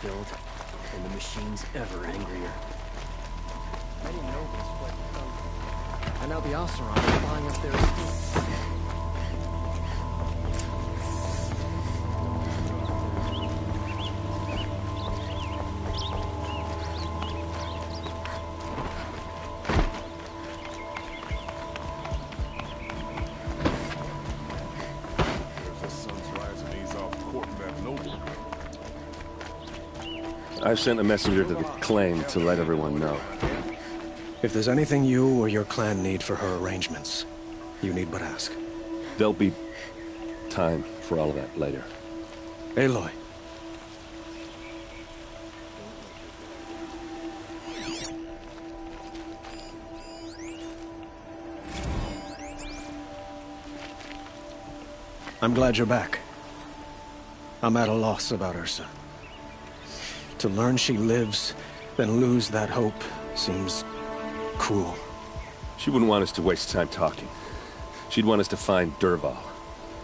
filled, and the machine's ever angrier. I didn't know this, but and now the Oseram is flying up there too. I've sent a messenger to the claim to let everyone know. If there's anything you or your clan need for her arrangements, you need but ask. There'll be time for all of that later. Aloy. I'm glad you're back. I'm at a loss about Ursa. To learn she lives, then lose that hope, seems cruel. She wouldn't want us to waste time talking. She'd want us to find Dervahl.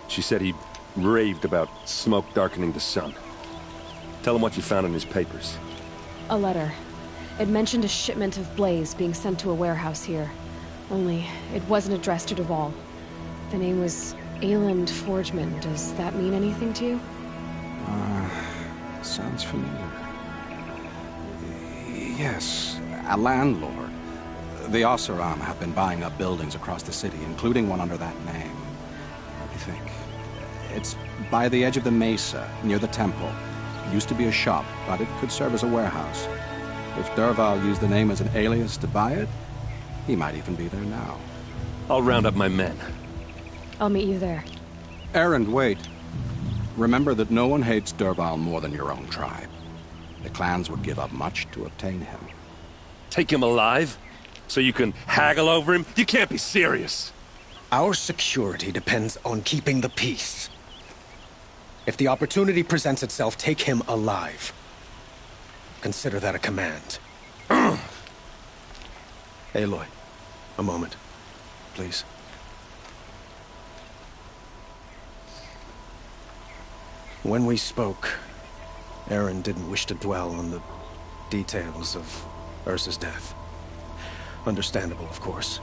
She said he raved about smoke darkening the sun. Tell him what you found in his papers. A letter. It mentioned a shipment of blaze being sent to a warehouse here. Only, it wasn't addressed to Dervahl. The name was Ayland Forgeman. Does that mean anything to you? Sounds familiar. Yes, a landlord. The Oseram have been buying up buildings across the city, including one under that name. Let me think. It's by the edge of the mesa, near the temple. It used to be a shop, but it could serve as a warehouse. If Dervahl used the name as an alias to buy it, he might even be there now. I'll round up my men. I'll meet you there. Erend, wait. Remember that no one hates Dervahl more than your own tribe. The clans would give up much to obtain him. Take him alive? So you can haggle over him? You can't be serious! Our security depends on keeping the peace. If the opportunity presents itself, take him alive. Consider that a command. Aloy, a moment, please. When we spoke, Erend didn't wish to dwell on the details of Ursa's death. Understandable, of course.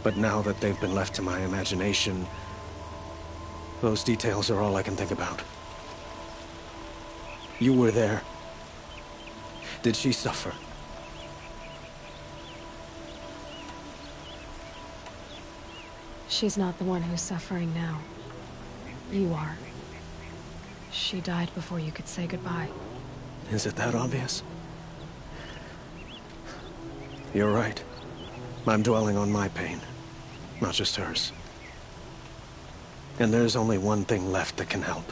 But now that they've been left to my imagination, those details are all I can think about. You were there. Did she suffer? She's not the one who's suffering now. You are. She died before you could say goodbye. Is it that obvious? You're right. I'm dwelling on my pain, not just hers. And there's only one thing left that can help.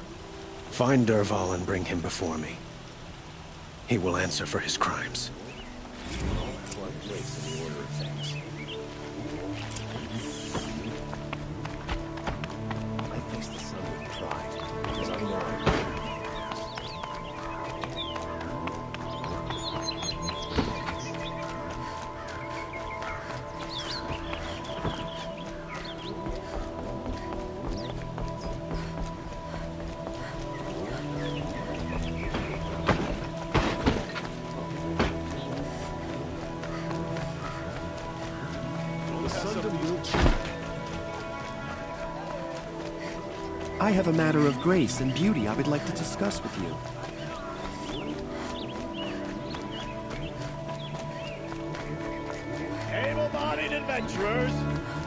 Find Dervahl and bring him before me. He will answer for his crimes. I face the sun with pride, because I know I have a matter of grace and beauty I would like to discuss with you. Able-bodied adventurers,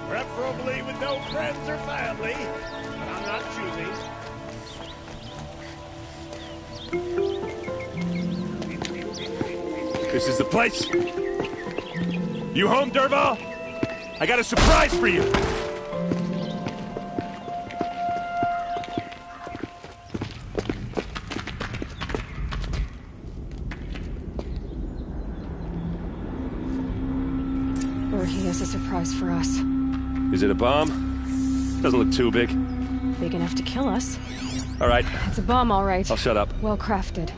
preferably with no friends or family, but I'm not choosy. This is the place! You home, Dervahl? I got a surprise for you! Or he has a surprise for us. Is it a bomb? Doesn't look too big. Big enough to kill us. All right. It's a bomb, all right. I'll shut up. Well crafted.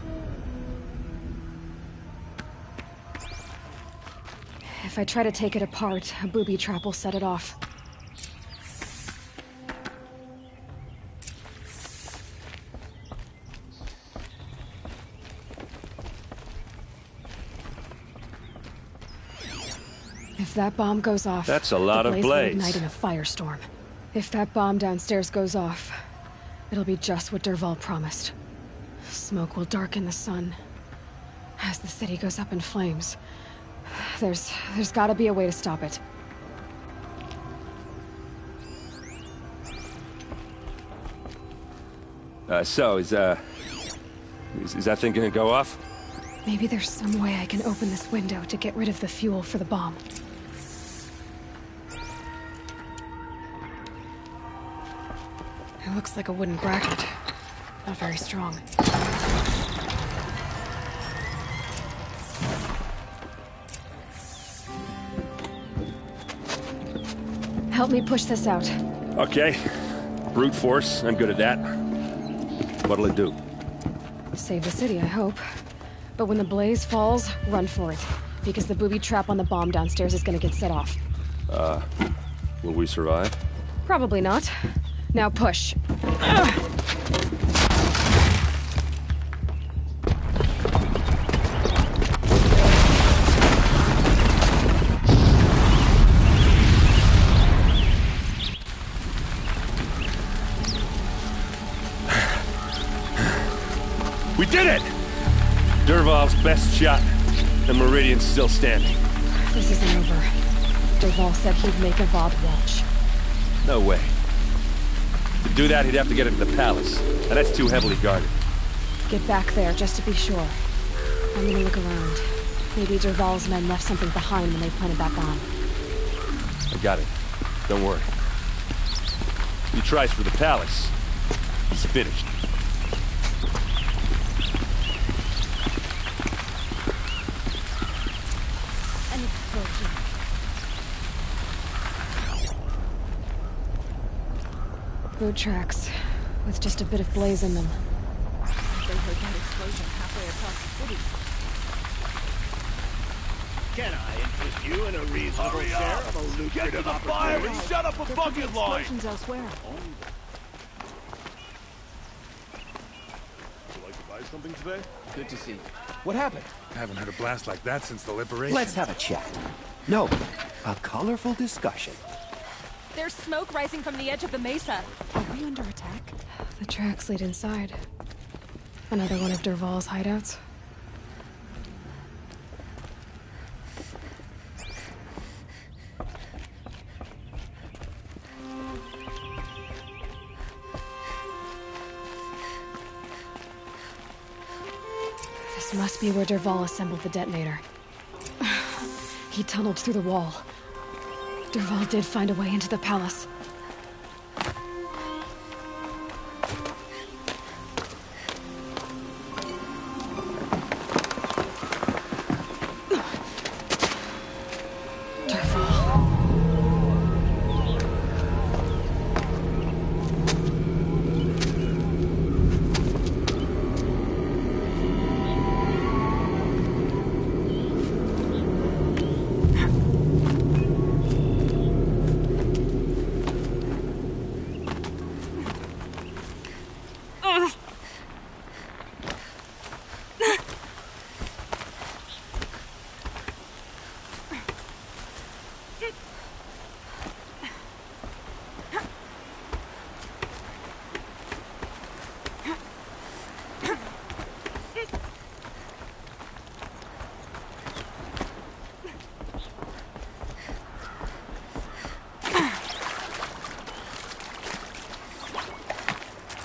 If I try to take it apart, a booby trap will set it off. If that bomb goes off... That's a lot of the blaze blaze. will ignite in a firestorm. If that bomb downstairs goes off, it'll be just what Dervahl promised. Smoke will darken the sun. As the city goes up in flames, there's gotta be a way to stop it. So, is that thing gonna go off? Maybe there's some way I can open this window to get rid of the fuel for the bomb. It looks like a wooden bracket. Not very strong. Help me push this out. Okay. Brute force, I'm good at that. What'll it do? Save the city, I hope. But when the blaze falls, run for it. Because the booby trap on the bomb downstairs is gonna get set off. Will we survive? Probably not. Now push. We did it! Dervahl's best shot, and Meridian's still standing. This isn't over. Dervahl said he'd make Avad watch. No way. To do that, he'd have to get into the palace, and that's too heavily guarded. Get back there, just to be sure. I'm gonna look around. Maybe Dervahl's men left something behind when they planted that bomb. I got it. Don't worry. He tries for the palace. He's finished. An explosion. Boot tracks, with just a bit of blaze in them. They heard that explosion halfway across the city. Can I interest you in a reasonable share of a lucrative opportunity? Shut up a bucket line! Explosions elsewhere. Would you like to buy something today? Good to see you. What happened? Haven't had a blast like that since the liberation. Let's have a chat. No, a colorful discussion. There's smoke rising from the edge of the mesa. Are we under attack? The tracks lead inside. Another one of Dervahl's hideouts. This must be where Dervahl assembled the detonator. He tunneled through the wall. Dervahl did find a way into the palace.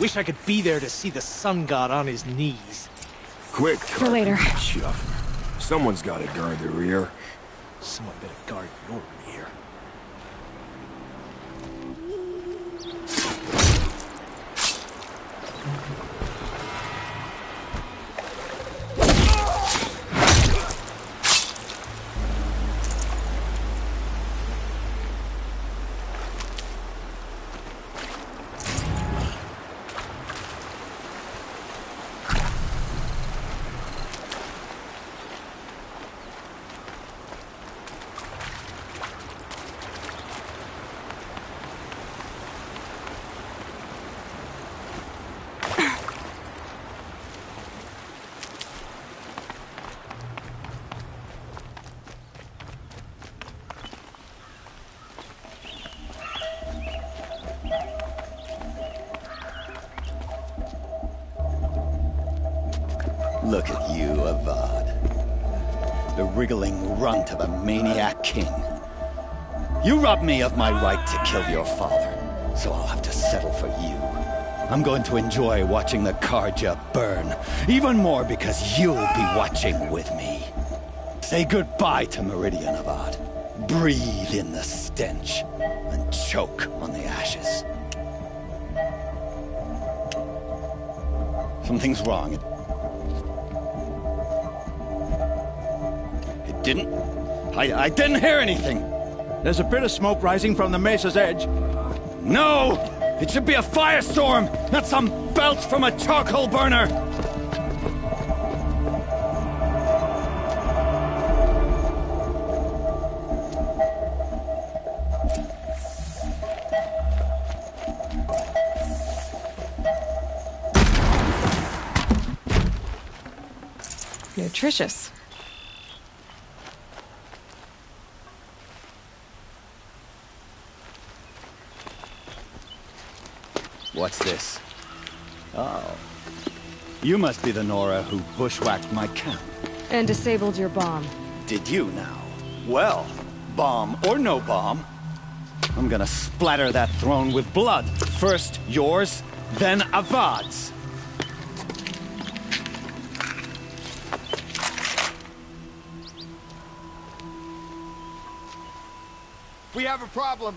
Wish I could be there to see the sun god on his knees. Quick, For later. Chuff. Someone's got to guard the rear. Someone better guard your rear. Look at you, Avad. The wriggling runt of a maniac king. You robbed me of my right to kill your father, so I'll have to settle for you. I'm going to enjoy watching the Carja burn, even more because you'll be watching with me. Say goodbye to Meridian, Avad. Breathe in the stench, and choke on the ashes. Something's wrong. It didn't... I didn't hear anything. There's a bit of smoke rising from the mesa's edge. No! It should be a firestorm, not some belch from a charcoal burner! Nutritious. What's this? Oh. You must be the Nora who bushwhacked my camp. And disabled your bomb. Did you now? Well, bomb or no bomb, I'm gonna splatter that throne with blood. First yours, then Avad's. We have a problem.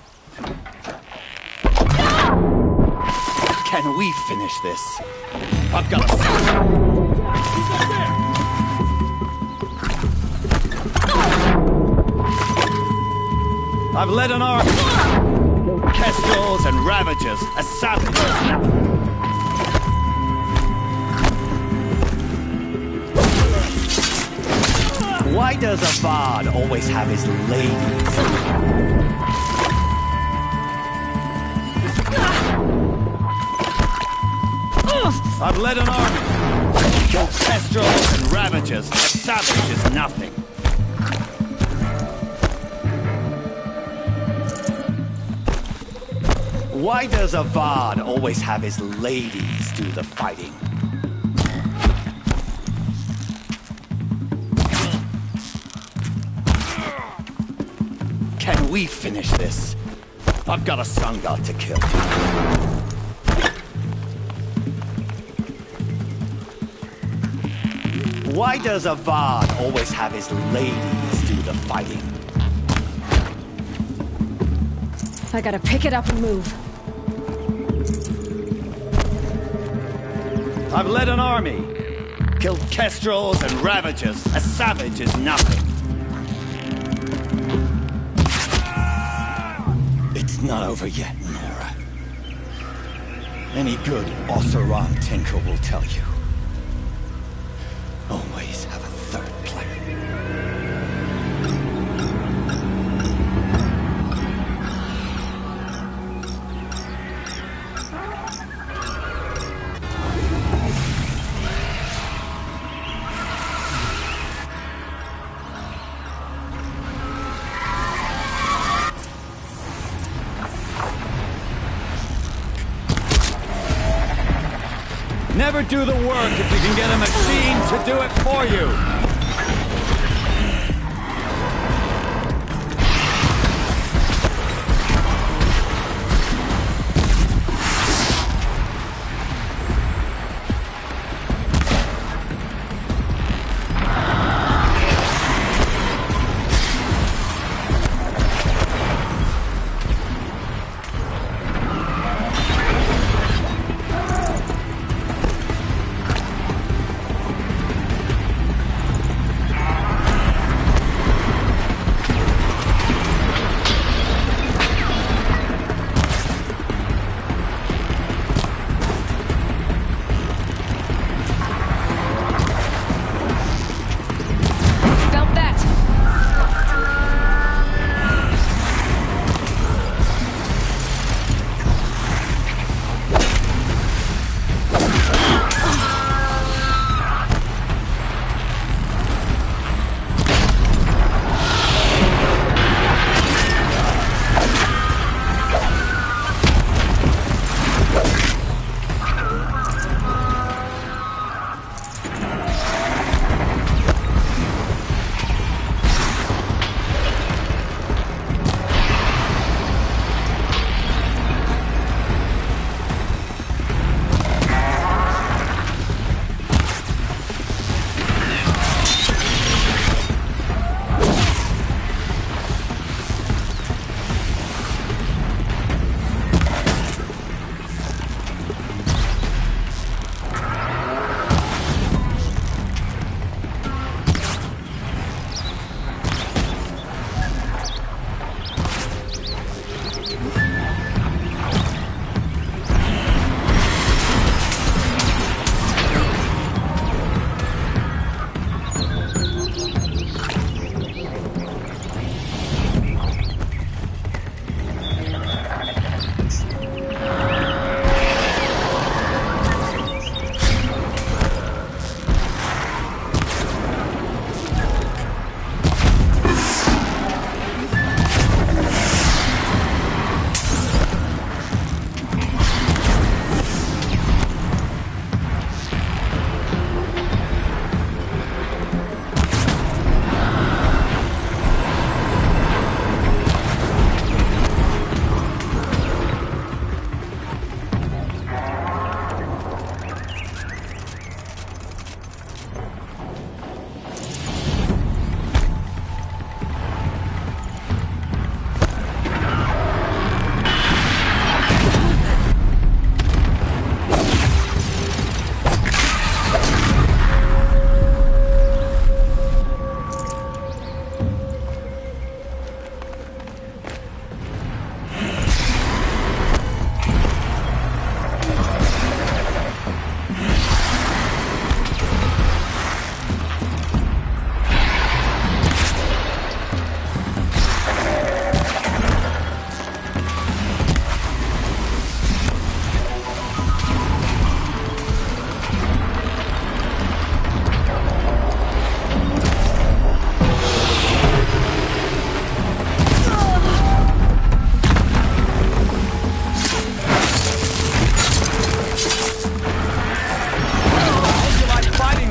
Can we finish this? I've got a... I've led an army. Kestrels and Ravagers, a savage. Why does Avad always have his ladies? I've led an army. Killed Kestrels and Ravagers. A savage is nothing. Why does Avad always have his ladies do the fighting? Can we finish this? I've got a sun god to kill. Why does Avad always have his ladies do the fighting? I gotta pick it up and move. I've led an army. Killed Kestrels and Ravagers. A savage is nothing. It's not over yet, Nora. Any good Oseram tinker will tell you. Always have a third plan. Never do the work if you can get a machine to do it for you.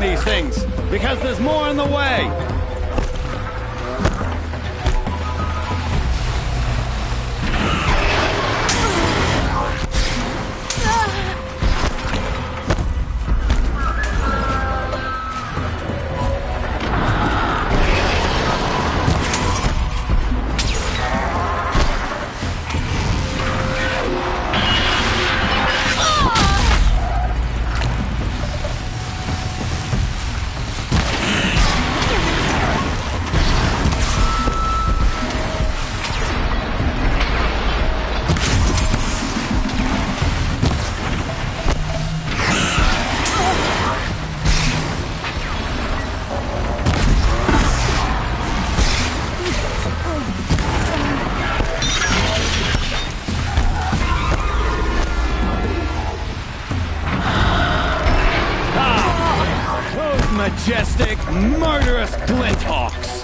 carrying these things, because there's more in the way. Majestic, murderous Glinthawks!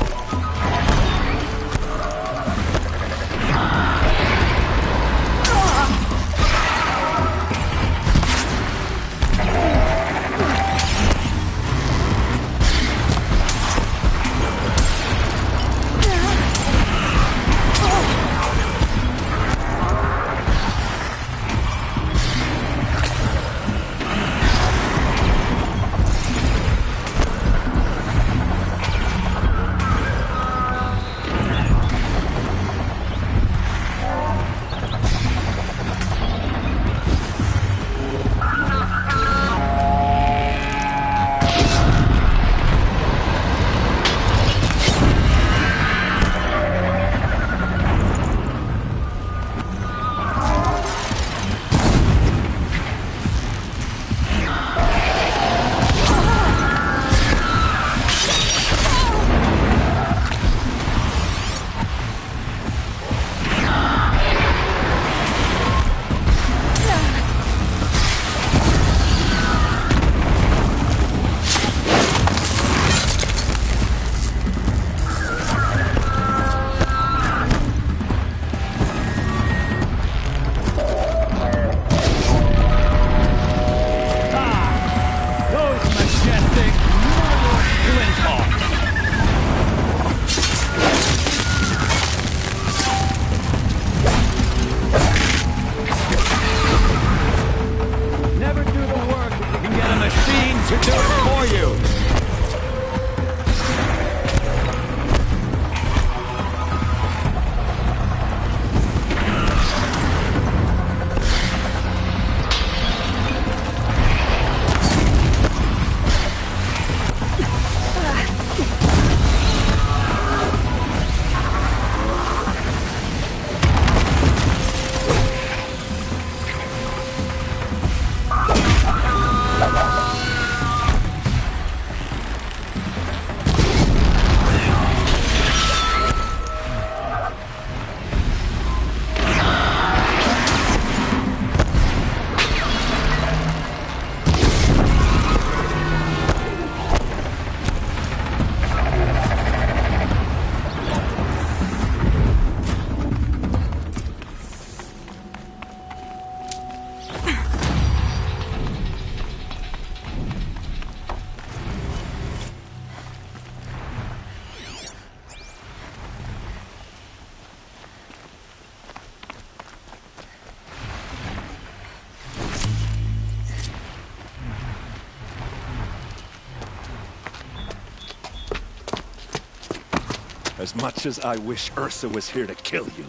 As much as I wish Ursa was here to kill you,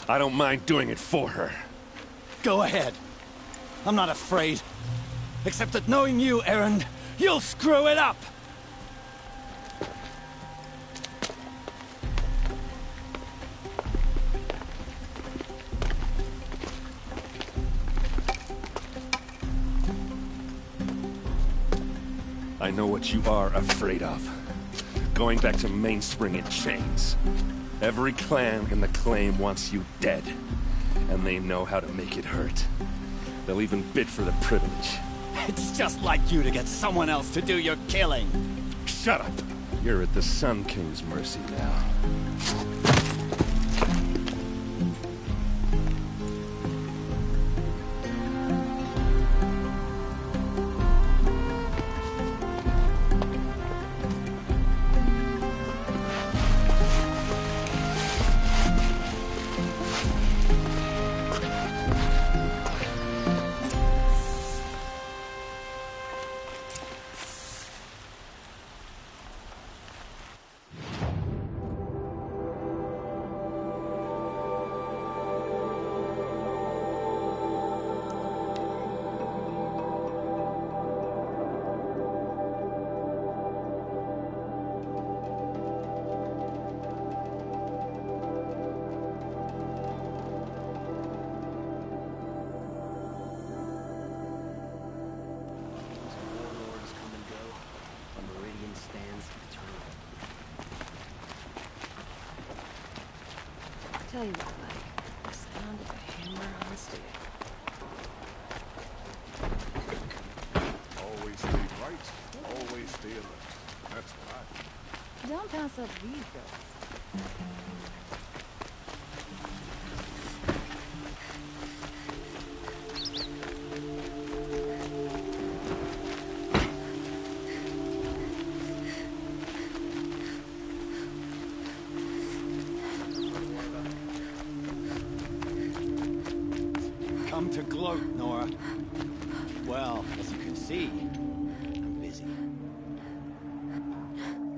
I don't mind doing it for her. Go ahead. I'm not afraid. Except that knowing you, Erend, you'll screw it up! I know what you are afraid of. Going back to Mainspring in chains. Every clan in the Claim wants you dead. And they know how to make it hurt. They'll even bid for the privilege. It's just like you to get someone else to do your killing. Shut up! You're at the Sun King's mercy now. you what I like. The sound of a hammer on a stick. Always stay right, always stay alert. That's what I do. Don't pass up these goats. Come to gloat, Nora. Well, as you can see, I'm busy.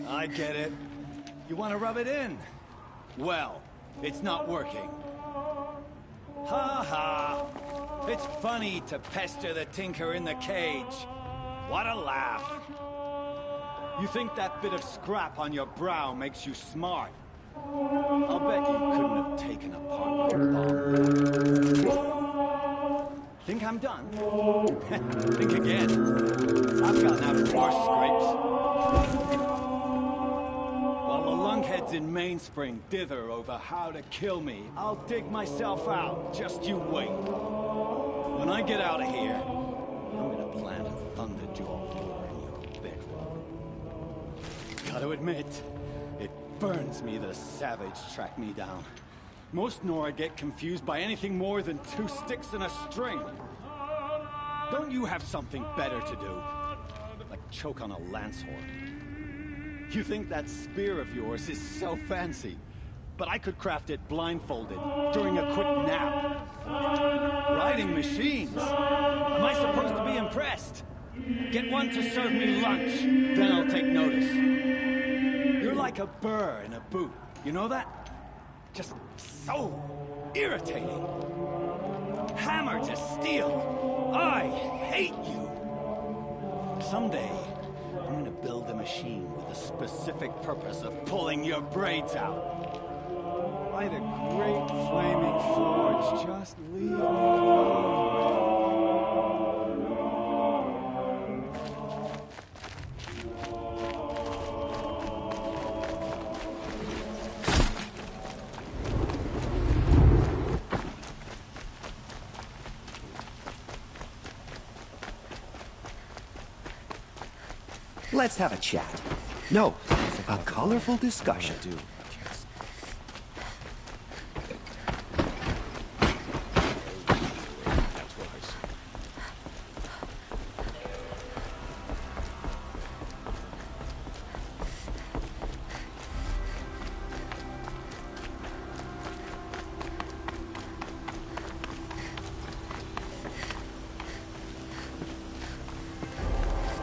I get it. You want to rub it in? Well, it's not working. Ha ha! It's funny to pester the tinker in the cage. What a laugh. You think that bit of scrap on your brow makes you smart? I'll bet you couldn't have taken apart your bomb. Think I'm done? Think again. I've gotten out of worse scrapes. While the lunkheads in Mainspring dither over how to kill me, I'll dig myself out. Just you wait. When I get out of here, I'm gonna plant a Thunderjaw lure in your bedroom. Gotta admit, it burns me the savage track me down. Most Nora get confused by anything more than 2 sticks and a string. Don't you have something better to do? Like choke on a lance horn. You think that spear of yours is so fancy, but I could craft it blindfolded during a quick nap. Riding machines? Am I supposed to be impressed? Get one to serve me lunch, then I'll take notice. You're like a burr in a boot, you know that? Just so irritating. Hammer to steel. I hate you. Someday, I'm gonna build a machine with the specific purpose of pulling your braids out. By the great flaming forge, just leave me alone. Let's have a chat. No, a colorful discussion.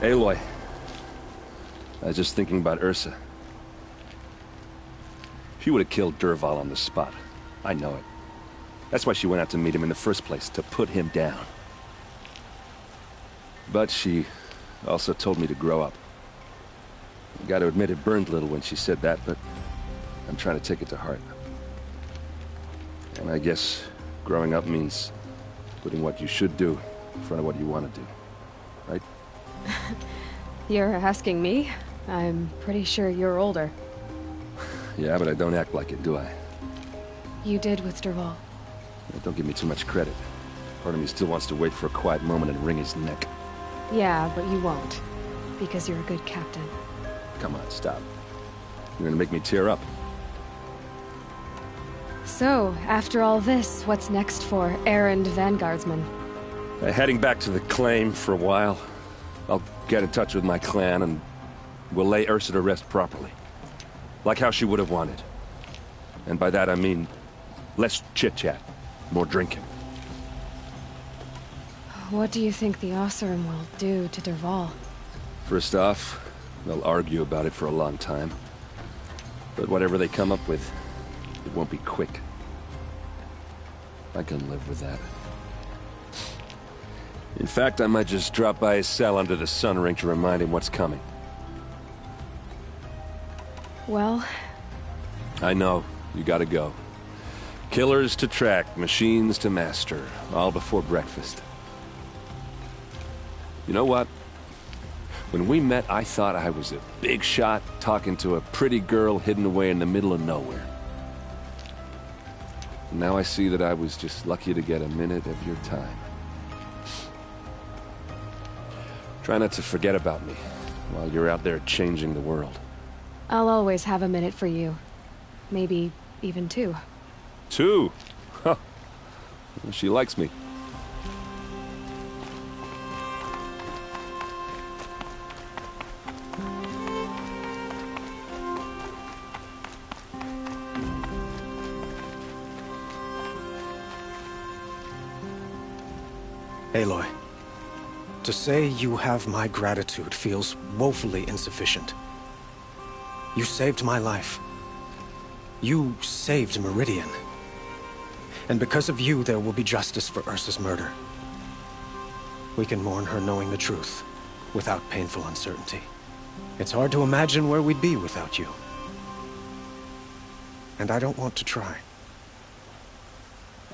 Aloy. I was just thinking about Ursa. She would have killed Dervahl on the spot. I know it. That's why she went out to meet him in the first place, to put him down. But she also told me to grow up. I gotta admit it burned a little when she said that, but I'm trying to take it to heart. And I guess growing up means putting what you should do in front of what you want to do. Right? You're asking me? I'm pretty sure you're older. Yeah, but I don't act like it, do I? You did with Dervahl. Don't give me too much credit. Part of me still wants to wait for a quiet moment and wring his neck. Yeah, but you won't. Because you're a good captain. Come on, stop. You're gonna make me tear up. So, after all this, what's next for Erend Vanguardsman? Heading back to the claim for a while. I'll get in touch with my clan and we'll lay Ursa to rest properly. Like how she would have wanted. And by that I mean less chit-chat, more drinking. What do you think the Oseram will do to Dervahl? First off, they'll argue about it for a long time. But whatever they come up with, it won't be quick. I can live with that. In fact, I might just drop by his cell under the sun ring to remind him what's coming. Well... I know. You gotta go. Killers to track, machines to master. All before breakfast. You know what? When we met, I thought I was a big shot talking to a pretty girl hidden away in the middle of nowhere. Now I see that I was just lucky to get a minute of your time. Try not to forget about me while you're out there changing the world. I'll always have a minute for you. Maybe even two. Two? Huh. She likes me. Aloy, to say you have my gratitude feels woefully insufficient. You saved my life. You saved Meridian. And because of you, there will be justice for Ursa's murder. We can mourn her knowing the truth, without painful uncertainty. It's hard to imagine where we'd be without you. And I don't want to try.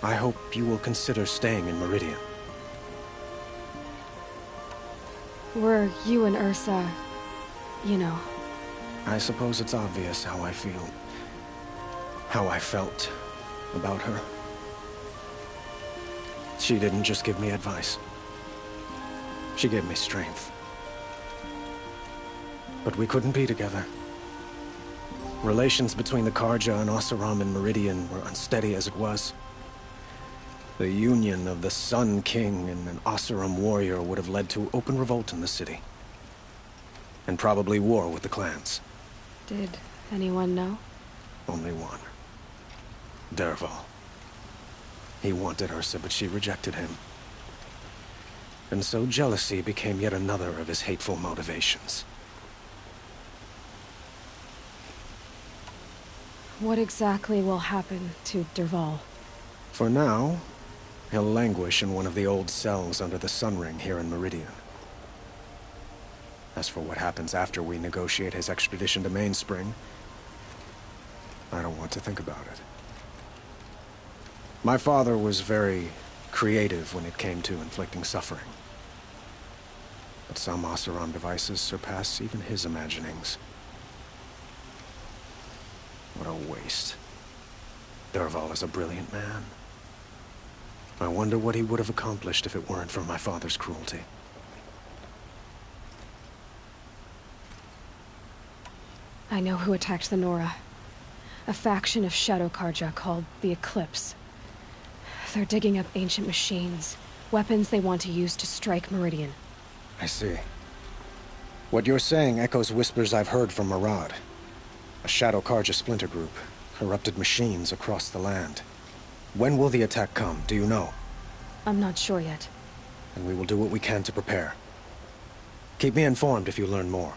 I hope you will consider staying in Meridian. Were you and Ursa, you know... I suppose it's obvious how I feel. How I felt about her. She didn't just give me advice. She gave me strength. But we couldn't be together. Relations between the Carja and Oseram and Meridian were unsteady as it was. The union of the Sun King and an Oseram warrior would have led to open revolt in the city. And probably war with the clans. Did anyone know? Only one. Dervahl. He wanted Ursa, but she rejected him. And so jealousy became yet another of his hateful motivations. What exactly will happen to Dervahl? For now, he'll languish in one of the old cells under the Sun Ring here in Meridian. As for what happens after we negotiate his extradition to Mainspring, I don't want to think about it. My father was very creative when it came to inflicting suffering. But some Oseram devices surpass even his imaginings. What a waste. Dervahl is a brilliant man. I wonder what he would have accomplished if it weren't for my father's cruelty. I know who attacked the Nora. A faction of Shadow Carja called the Eclipse. They're digging up ancient machines, weapons they want to use to strike Meridian. I see. What you're saying echoes whispers I've heard from Murad. A Shadow Carja splinter group, corrupted machines across the land. When will the attack come, do you know? I'm not sure yet. And we will do what we can to prepare. Keep me informed if you learn more.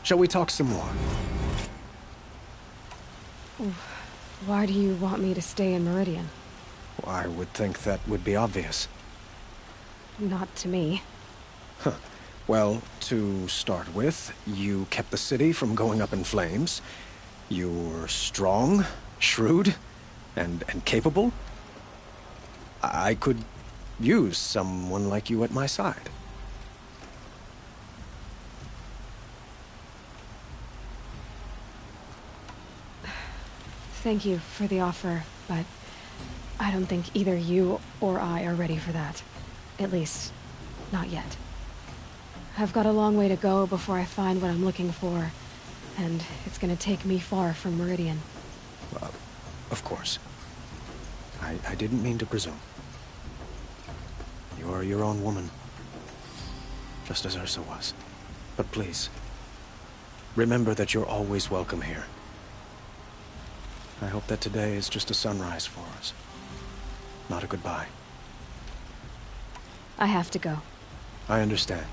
Shall we talk some more? Why do you want me to stay in Meridian? Well, I would think that would be obvious. Not to me. Huh. Well, to start with, you kept the city from going up in flames. You were strong, shrewd, and capable. I could use someone like you at my side. Thank you for the offer, but I don't think either you or I are ready for that. At least, not yet. I've got a long way to go before I find what I'm looking for, and it's gonna take me far from Meridian. Of course. I didn't mean to presume. You are your own woman, just as Ursa was. But please, remember that you're always welcome here. I hope that today is just a sunrise for us, not a goodbye. I have to go. I understand.